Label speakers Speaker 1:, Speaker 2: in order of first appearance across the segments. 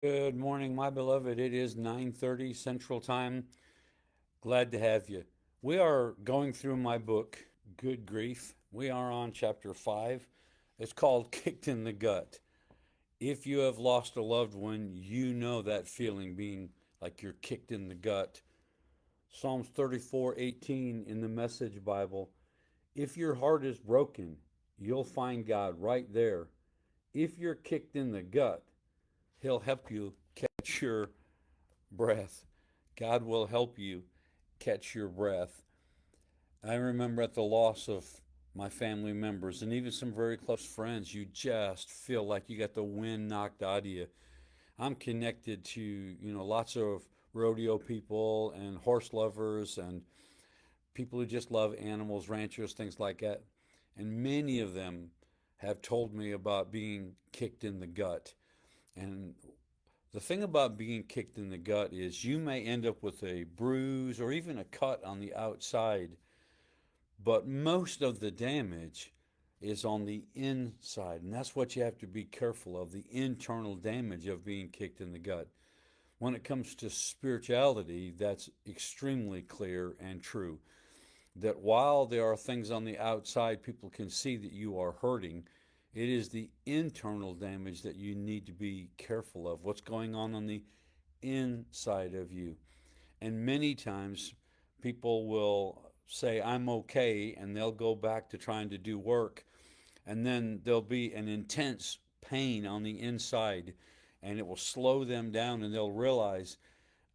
Speaker 1: Good morning, my beloved. It is 9:30 Central Time. Glad to have you. We are going through my book, Good Grief. We are on chapter 5. It's called Kicked in the Gut. If you have lost a loved one, you know that feeling being like you're kicked in the gut. Psalms 34:18 in the Message Bible. If your heart is broken, you'll find God right there. If you're kicked in the gut, He'll help you catch your breath. God will help you catch your breath. I remember at the loss of my family members and even some very close friends, you just feel like you got the wind knocked out of you. I'm connected to, lots of rodeo people and horse lovers and people who just love animals, ranchers, things like that. And many of them have told me about being kicked in the gut. And the thing about being kicked in the gut is you may end up with a bruise or even a cut on the outside, but most of the damage is on the inside. And that's what you have to be careful of, the internal damage of being kicked in the gut. When it comes to spirituality, that's extremely clear and true. That while there are things on the outside, people can see that you are hurting. It is the internal damage that you need to be careful of. What's going on the inside of you. And many times people will say, I'm okay, and they'll go back to trying to do work. And then there'll be an intense pain on the inside, and it will slow them down, and they'll realize,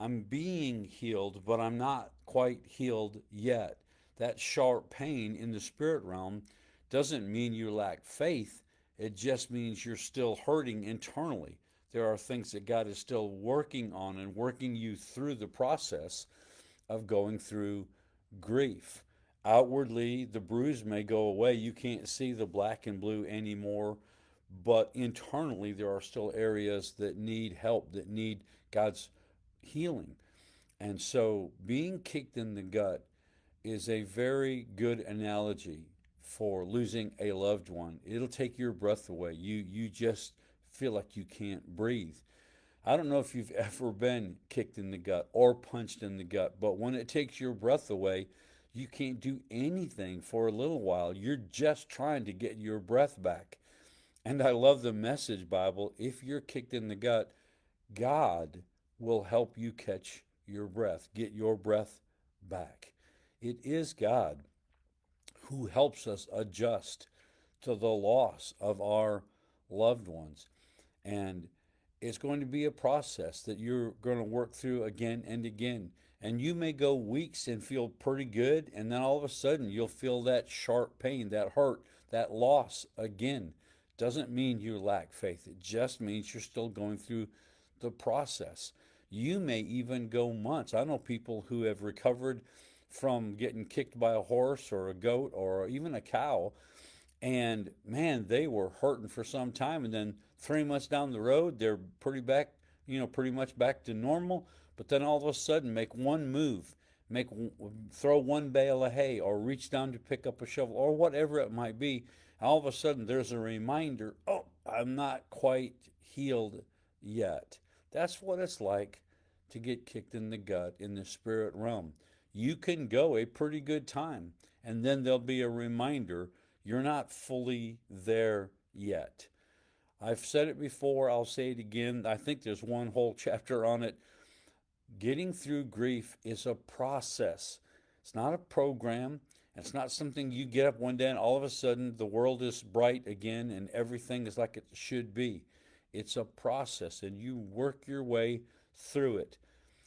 Speaker 1: I'm being healed, but I'm not quite healed yet. That sharp pain in the spirit realm doesn't mean you lack faith. It just means you're still hurting internally. There are things that God is still working on and working you through the process of going through grief. Outwardly, the bruise may go away. You can't see the black and blue anymore, but internally, there are still areas that need help, that need God's healing. And so being kicked in the gut is a very good analogy for losing a loved one. It'll take your breath away. You just feel like you can't breathe. I don't know if you've ever been kicked in the gut or punched in the gut, but when it takes your breath away, you can't do anything for a little while. You're just trying to get your breath back. And I love the Message Bible. If you're kicked in the gut, God will help you catch your breath, get your breath back. It is God who helps us adjust to the loss of our loved ones. And it's going to be a process that you're going to work through again and again. And you may go weeks and feel pretty good, and then all of a sudden you'll feel that sharp pain, that hurt, that loss again. Doesn't mean you lack faith. It just means you're still going through the process. You may even go months. I know people who have recovered from getting kicked by a horse or a goat or even a cow, and man, they were hurting for some time, and then 3 months down the road, they're pretty much back to normal. But then all of a sudden, make one move, make throw one bale of hay, or reach down to pick up a shovel, or whatever it might be. All of a sudden, there's a reminder. Oh, I'm not quite healed yet. That's what it's like to get kicked in the gut in the spirit realm. You can go a pretty good time, and then there'll be a reminder you're not fully there yet. I've said it before, I'll say it again. I think there's one whole chapter on it. Getting through grief is a process. It's not a program. It's not something you get up one day and all of a sudden the world is bright again and everything is like it should be. It's a process and you work your way through it.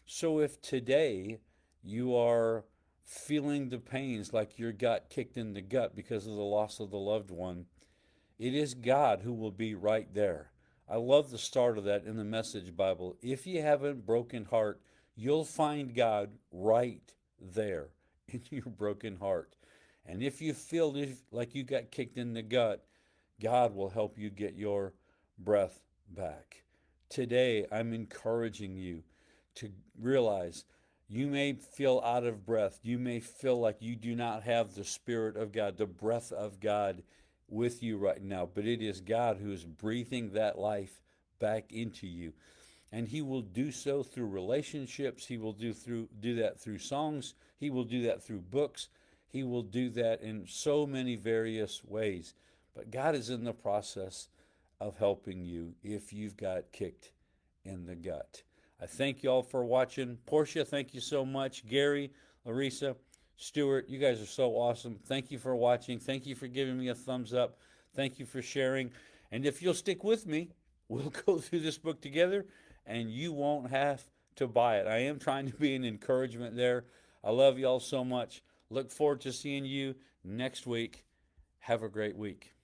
Speaker 1: So if today you are feeling the pains like your gut kicked in the gut because of the loss of the loved one, it is God who will be right there. I love the start of that in the Message Bible. If you have a broken heart, you'll find God right there in your broken heart. And if you feel like you got kicked in the gut, God will help you get your breath back. Today, I'm encouraging you to realize you may feel out of breath. You may feel like you do not have the Spirit of God, the breath of God with you right now, but it is God who is breathing that life back into you. And he will do so through relationships. He will do that through songs. He will do that through books. He will do that in so many various ways. But God is in the process of helping you if you've got kicked in the gut. I thank you all for watching. Portia, thank you so much. Gary, Larissa, Stuart, you guys are so awesome. Thank you for watching. Thank you for giving me a thumbs up. Thank you for sharing. And if you'll stick with me, we'll go through this book together and you won't have to buy it. I am trying to be an encouragement there. I love y'all so much. Look forward to seeing you next week. Have a great week.